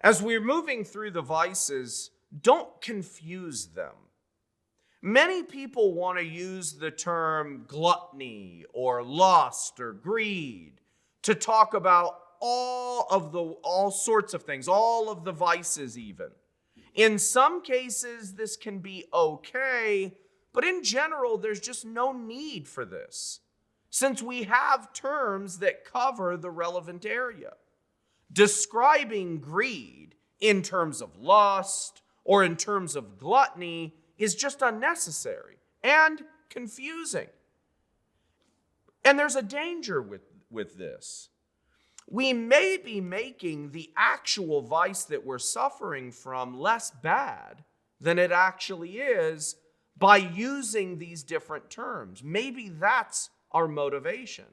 As we're moving through the vices, don't confuse them. Many people want to use the term gluttony or lust or greed to talk about all sorts of things, all of the vices even. In some cases, this can be okay, but in general, there's just no need for this, since we have terms that cover the relevant area. Describing greed in terms of lust or in terms of gluttony is just unnecessary and confusing. And there's a danger with this. We may be making the actual vice that we're suffering from less bad than it actually is by using these different terms. Maybe that's our motivation.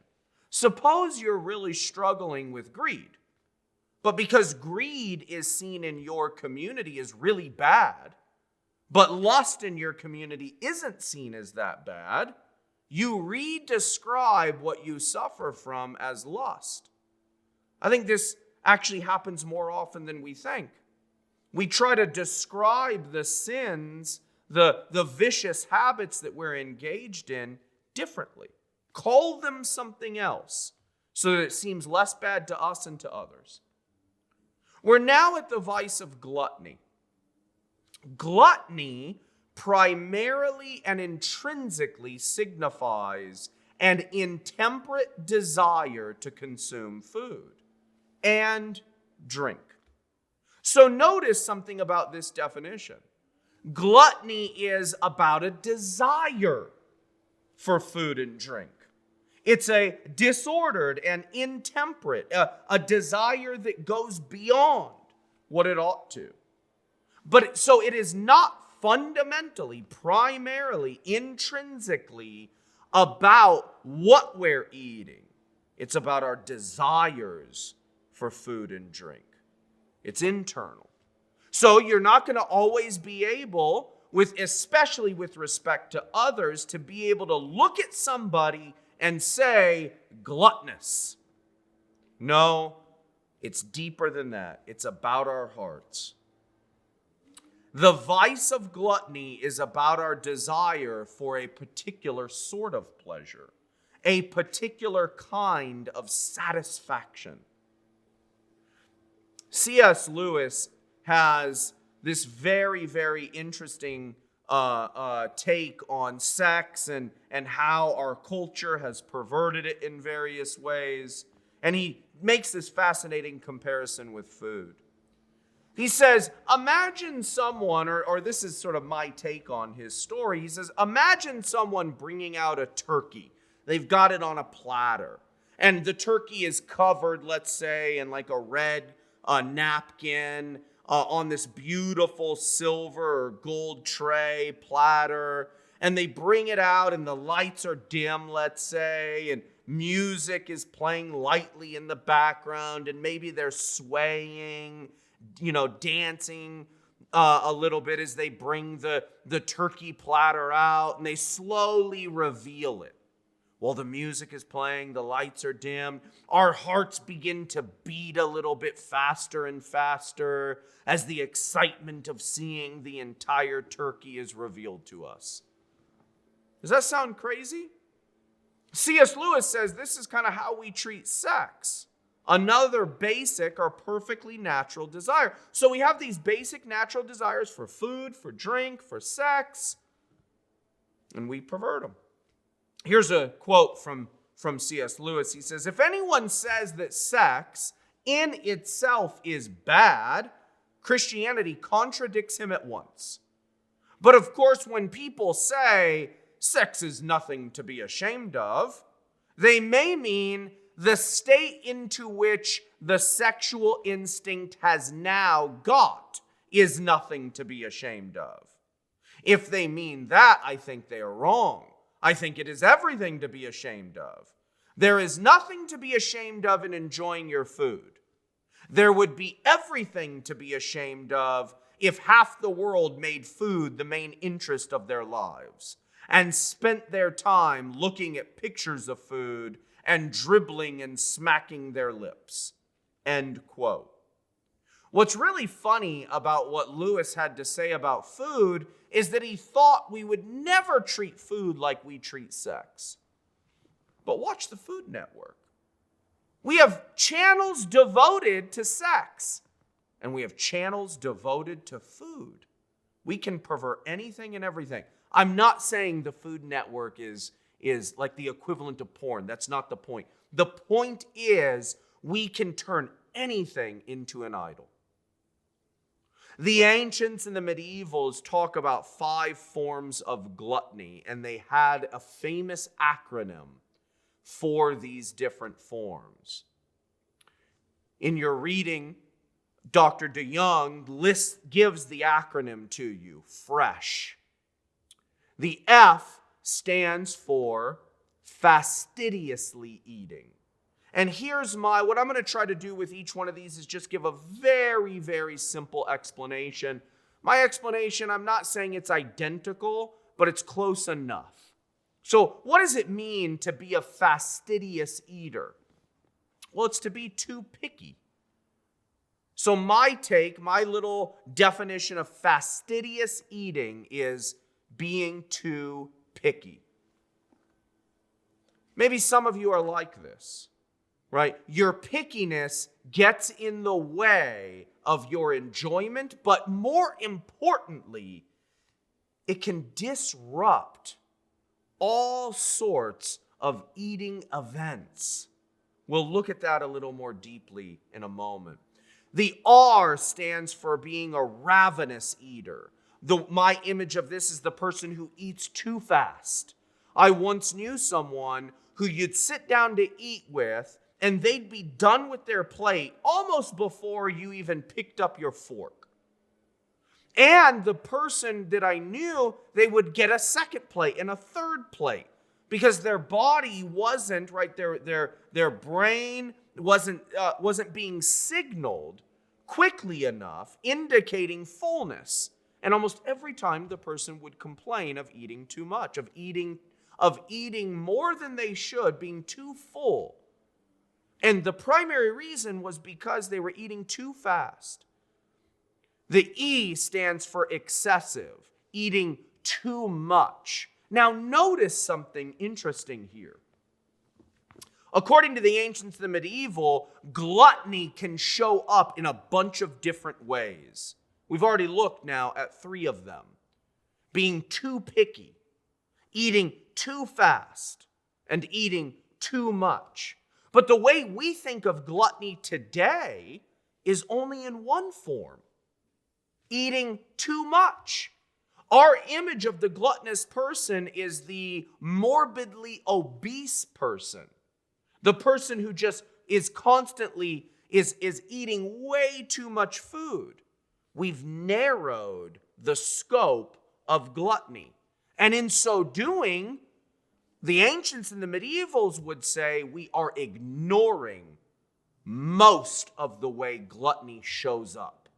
Suppose you're really struggling with greed, but because greed is seen in your community as really bad, but lust in your community isn't seen as that bad, you re-describe what you suffer from as lust. I think this actually happens more often than we think. We try to describe the sins, the vicious habits that we're engaged in differently. Call them something else so that it seems less bad to us and to others. We're now at the vice of gluttony. Gluttony primarily and intrinsically signifies an intemperate desire to consume food and drink. So notice something about this definition. Gluttony is about a desire for food and drink. It's a disordered and intemperate, a desire that goes beyond what it ought to. So it is not fundamentally, primarily, intrinsically about what we're eating. It's about our desires for food and drink. It's internal. So you're not going to always be able, especially with respect to others, to be able to look at somebody and say, gluttonous. No, it's deeper than that. It's about our hearts. The vice of gluttony is about our desire for a particular sort of pleasure, a particular kind of satisfaction. C.S. Lewis has this very, very interesting take on sex and how our culture has perverted it in various ways. And he makes this fascinating comparison with food. He says, imagine someone, or this is sort of my take on his story. He says, imagine someone bringing out a turkey. They've got it on a platter. And the turkey is covered, let's say, in like a red napkin on this beautiful silver or gold tray platter. And they bring it out and the lights are dim, let's say, and music is playing lightly in the background, and maybe they're swaying, dancing a little bit as they bring the turkey platter out, and they slowly reveal it. While the music is playing, the lights are dim, our hearts begin to beat a little bit faster and faster as the excitement of seeing the entire turkey is revealed to us. Does that sound crazy? C.S. Lewis says this is kind of how we treat sex. Another basic or perfectly natural desire. So we have these basic natural desires for food, for drink, for sex, and we pervert them. Here's a quote from C.S. Lewis. He says, if anyone says that sex in itself is bad, Christianity contradicts him at once. But of course, when people say sex is nothing to be ashamed of, they may mean the state into which the sexual instinct has now got is nothing to be ashamed of. If they mean that, I think they are wrong. I think it is everything to be ashamed of. There is nothing to be ashamed of in enjoying your food. There would be everything to be ashamed of if half the world made food the main interest of their lives and spent their time looking at pictures of food and dribbling and smacking their lips. End quote. What's really funny about what Lewis had to say about food is that he thought we would never treat food like we treat sex. But watch the Food Network. We have channels devoted to sex, and we have channels devoted to food. We can pervert anything and everything. I'm not saying the Food Network is like the equivalent of porn. That's not the point. The point is we can turn anything into an idol. The ancients and the medievals talk about 5 forms of gluttony, and they had a famous acronym for these different forms. In your reading, Dr. DeYoung gives the acronym to you, FRESH. The F stands for fastidiously eating. And here's what I'm going to try to do with each one of these is just give a very, very simple explanation. My explanation, I'm not saying it's identical, but it's close enough. So what does it mean to be a fastidious eater? Well, it's to be too picky. So my little definition of fastidious eating is being too picky. Maybe some of you are like this, right? Your pickiness gets in the way of your enjoyment, but more importantly, it can disrupt all sorts of eating events. We'll look at that a little more deeply in a moment. The R stands for being a ravenous eater. My image of this is the person who eats too fast. I once knew someone who you'd sit down to eat with, and they'd be done with their plate almost before you even picked up your fork. And the person that I knew, they would get a second plate and a third plate because their body wasn't, right, their brain wasn't being signaled quickly enough, indicating fullness. And almost every time the person would complain of eating too much, of eating more than they should, being too full. And the primary reason was because they were eating too fast. The E stands for excessive, eating too much. Now notice something interesting here. According to the ancients and the medieval, gluttony can show up in a bunch of different ways. We've already looked now at 3 of them. Being too picky, eating too fast, and eating too much. But the way we think of gluttony today is only in one form: eating too much. Our image of the gluttonous person is the morbidly obese person. The person who just is constantly is eating way too much food. We've narrowed the scope of gluttony. And in so doing, the ancients and the medievals would say we are ignoring most of the way gluttony shows up.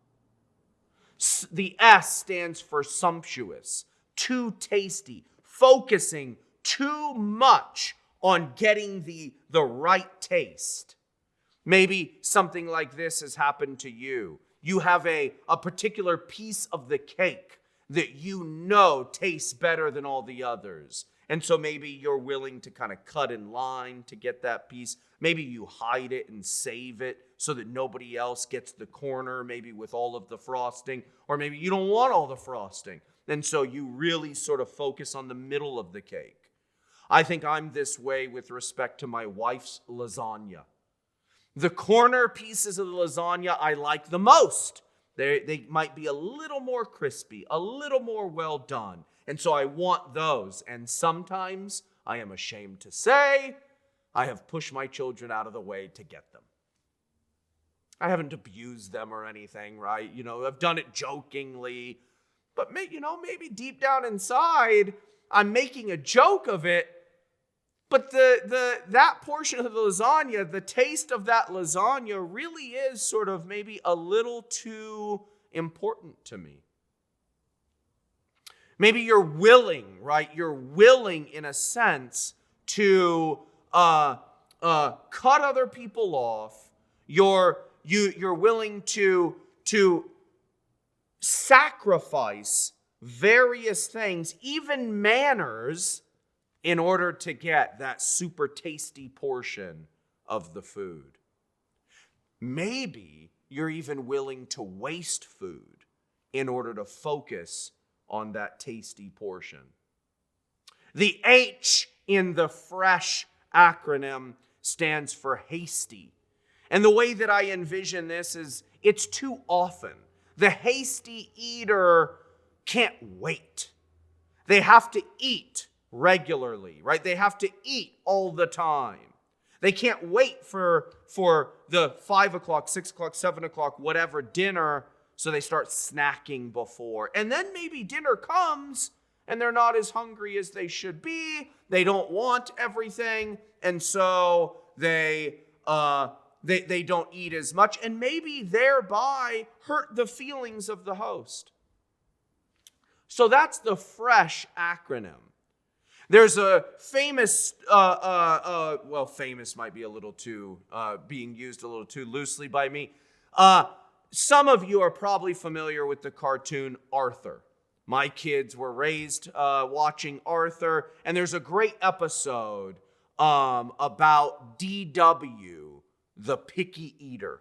The S stands for sumptuous, too tasty, focusing too much on getting the right taste. Maybe something like this has happened to you. You have a particular piece of the cake that you know tastes better than all the others. And so maybe you're willing to kind of cut in line to get that piece. Maybe you hide it and save it so that nobody else gets the corner, maybe with all of the frosting. Or maybe you don't want all the frosting. And so you really sort of focus on the middle of the cake. I think I'm this way with respect to my wife's lasagna. The corner pieces of the lasagna I like the most. They might be a little more crispy, a little more well done. And so I want those. And sometimes, I am ashamed to say, I have pushed my children out of the way to get them. I haven't abused them or anything, right? I've done it jokingly. But maybe deep down inside, I'm making a joke of it. But that portion of the lasagna, the taste of that lasagna really is sort of maybe a little too important to me. Maybe you're willing, right? You're willing, in a sense, to cut other people off. You're willing to to sacrifice various things, even manners, in order to get that super tasty portion of the food. Maybe you're even willing to waste food in order to focus on that tasty portion. The H in the FRESH acronym stands for hasty. And the way that I envision this is it's too often. The hasty eater can't wait. They have to eat regularly, right? They have to eat all the time. They can't wait for the 5 o'clock, 6 o'clock, 7 o'clock, whatever dinner, so they start snacking before. And then maybe dinner comes and they're not as hungry as they should be. They don't want everything, and so they don't eat as much, and maybe thereby hurt the feelings of the host. So that's the FRESH acronym. There's a famous, famous might be a little too, being used a little too loosely by me. Some of you are probably familiar with the cartoon Arthur. My kids were raised watching Arthur, and there's a great episode about D.W., the picky eater.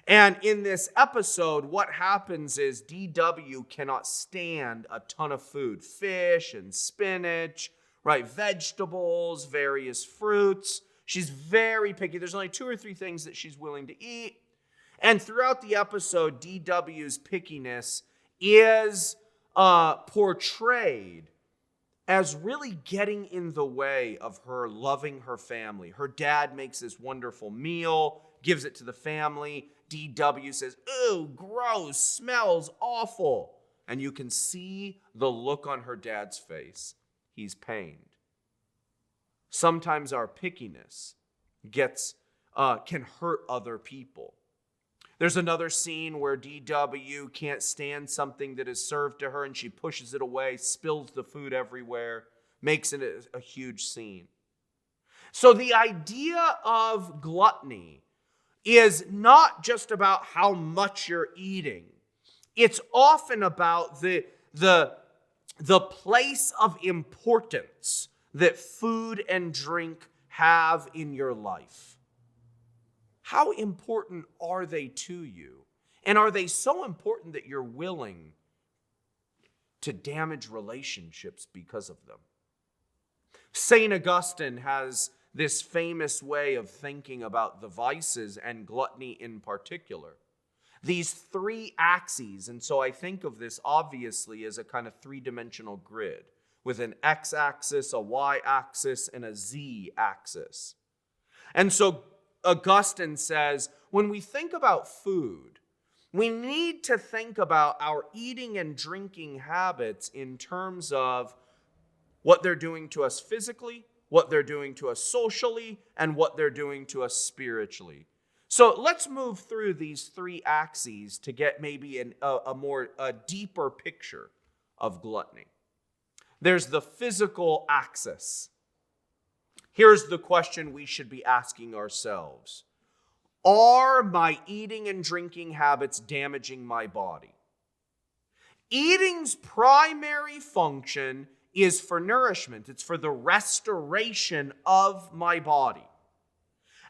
And in this episode, what happens is D.W. cannot stand a ton of food. Fish and spinach, right? Vegetables, various fruits. She's very picky. There's only 2 or 3 things that she's willing to eat. And throughout the episode, D.W.'s pickiness is portrayed as really getting in the way of her loving her family. Her dad makes this wonderful meal, gives it to the family. D.W. says, "Ooh, gross, smells awful." And you can see the look on her dad's face. He's pained. Sometimes our pickiness can hurt other people. There's another scene where D.W. can't stand something that is served to her, and she pushes it away, spills the food everywhere, makes it a huge scene. So the idea of gluttony is not just about how much you're eating. It's often about the place of importance that food and drink have in your life. How important are they to you? And are they so important that you're willing to damage relationships because of them? St. Augustine has this famous way of thinking about the vices and gluttony in particular. These 3 axes, and so I think of this obviously as a kind of 3-dimensional grid with an x-axis, a y-axis, and a z-axis. And so Augustine says, when we think about food, we need to think about our eating and drinking habits in terms of what they're doing to us physically, what they're doing to us socially, and what they're doing to us spiritually. So let's move through these 3 axes to get maybe a deeper picture of gluttony. There's the physical axis. Here's the question we should be asking ourselves. Are my eating and drinking habits damaging my body? Eating's primary function is for nourishment. It's for the restoration of my body.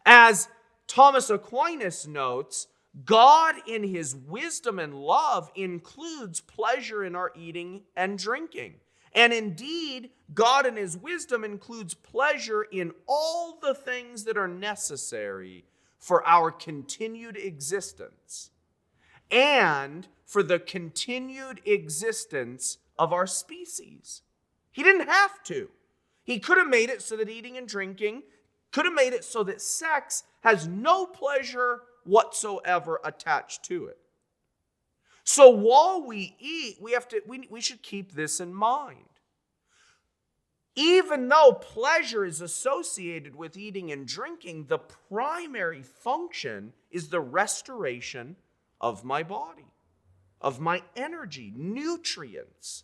As Thomas Aquinas notes, God in his wisdom and love includes pleasure in our eating and drinking. And indeed, God in his wisdom includes pleasure in all the things that are necessary for our continued existence and for the continued existence of our species. He didn't have to. He could have made it so that eating and drinking, could have made it so that sex has no pleasure whatsoever attached to it. So while we eat, we should keep this in mind. Even though pleasure is associated with eating and drinking, the primary function is the restoration of my body, of my energy, nutrients.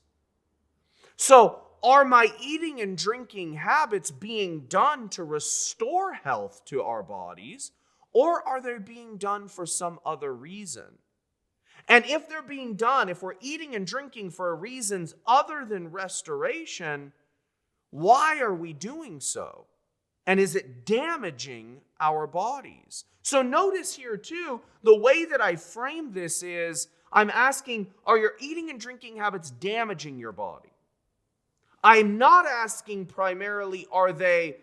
So, are my eating and drinking habits being done to restore health to our bodies, or are they being done for some other reason? And if they're being done, if we're eating and drinking for reasons other than restoration, why are we doing so? And is it damaging our bodies? So notice here too, the way that I frame this is, I'm asking, are your eating and drinking habits damaging your body? I'm not asking primarily, are they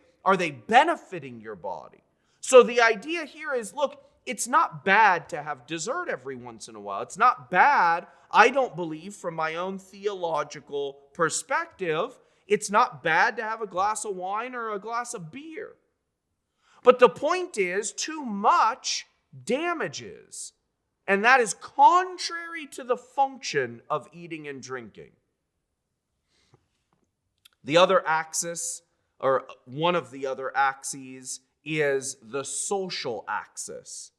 benefiting your body? So the idea here is, look, it's not bad to have dessert every once in a while. It's not bad, I don't believe, from my own theological perspective, it's not bad to have a glass of wine or a glass of beer. But the point is, too much damages. And that is contrary to the function of eating and drinking. The other axis, or one of the other axes, is the social axis.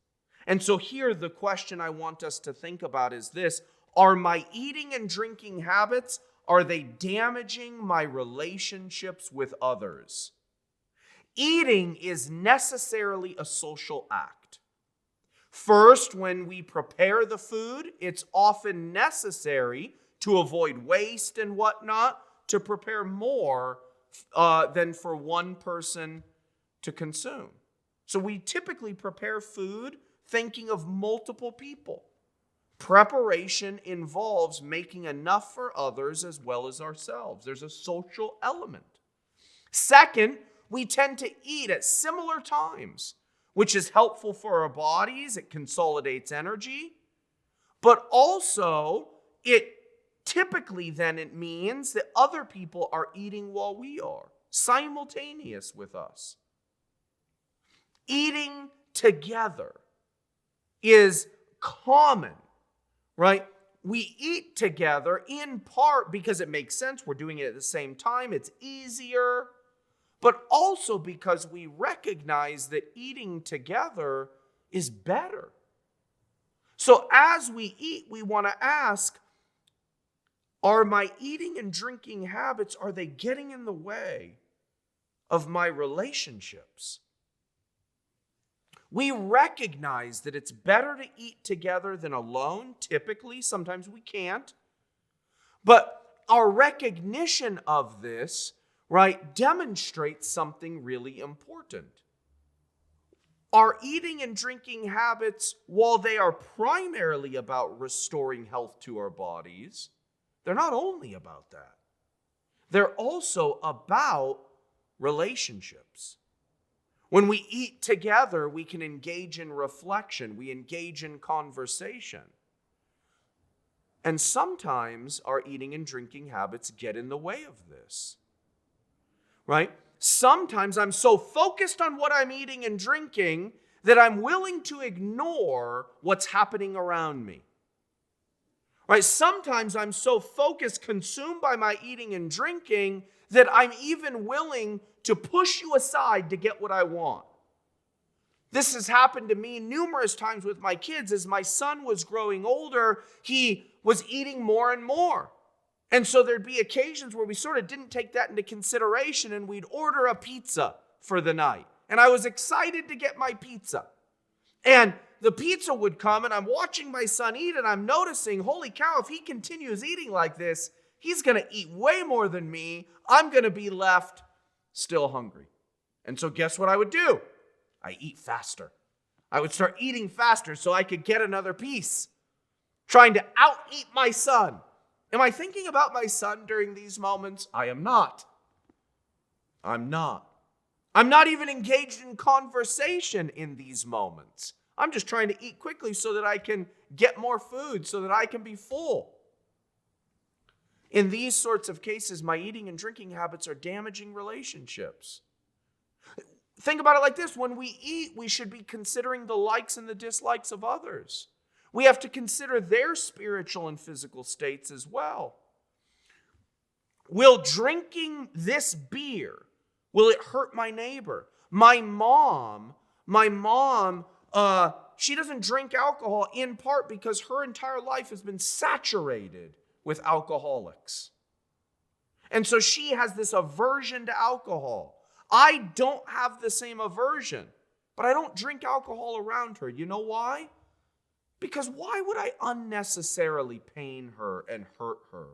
And so here the question I want us to think about is this: are my eating and drinking habits, are they damaging my relationships with others? Eating is necessarily a social act. First, when we prepare the food, it's often necessary to avoid waste and whatnot, to prepare more than for one person to consume. So we typically prepare food thinking of multiple people. Preparation involves making enough for others as well as ourselves. There's a social element. Second, we tend to eat at similar times, which is helpful for our bodies. It consolidates energy. But also, it means that other people are eating while we are, simultaneous with us. Eating together is common, right? We eat together in part because it makes sense. We're doing it at the same time. It's easier. But also because we recognize that eating together is better. So as we eat, we want to ask, are my eating and drinking habits, are they getting in the way of my relationships? We recognize that it's better to eat together than alone, typically. Sometimes we can't. But our recognition of this, right, demonstrates something really important. Our eating and drinking habits, while they are primarily about restoring health to our bodies, they're not only about that. They're also about relationships. When we eat together, we can engage in reflection. We engage in conversation. And sometimes our eating and drinking habits get in the way of this. Right? Sometimes I'm so focused on what I'm eating and drinking that I'm willing to ignore what's happening around me. Right? Sometimes I'm so focused, consumed by my eating and drinking, that I'm even willing to push you aside to get what I want. This has happened to me numerous times with my kids. As my son was growing older, he was eating more and more. And so there'd be occasions where we sort of didn't take that into consideration, and we'd order a pizza for the night. And I was excited to get my pizza. And the pizza would come, and I'm watching my son eat, and I'm noticing, holy cow, if he continues eating like this, he's going to eat way more than me. I'm going to be left still hungry. And so guess what I would do? I eat faster. I would start eating faster so I could get another piece, trying to out-eat my son. Am I thinking about my son during these moments? I am not. I'm not. I'm not even engaged in conversation in these moments. I'm just trying to eat quickly so that I can get more food, so that I can be full. In these sorts of cases, my eating and drinking habits are damaging relationships. Think about it like this. When we eat, we should be considering the likes and the dislikes of others. We have to consider their spiritual and physical states as well. Will drinking this beer, will it hurt my neighbor? My mom, she doesn't drink alcohol in part because her entire life has been saturated with alcoholics. And so she has this aversion to alcohol. I don't have the same aversion, but I don't drink alcohol around her. You know why? Because why would I unnecessarily pain her and hurt her?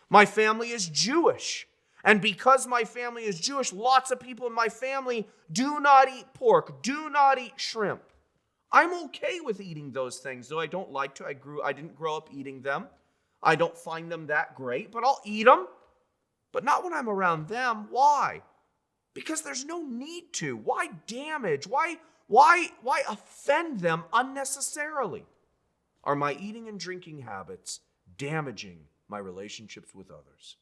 My family is Jewish. And because my family is Jewish, lots of people in my family do not eat pork, do not eat shrimp. I'm okay with eating those things, though I don't like to. I didn't grow up eating them. I don't find them that great, but I'll eat them. But not when I'm around them. Why? Because there's no need to. Why damage? Why offend them unnecessarily? Are my eating and drinking habits damaging my relationships with others?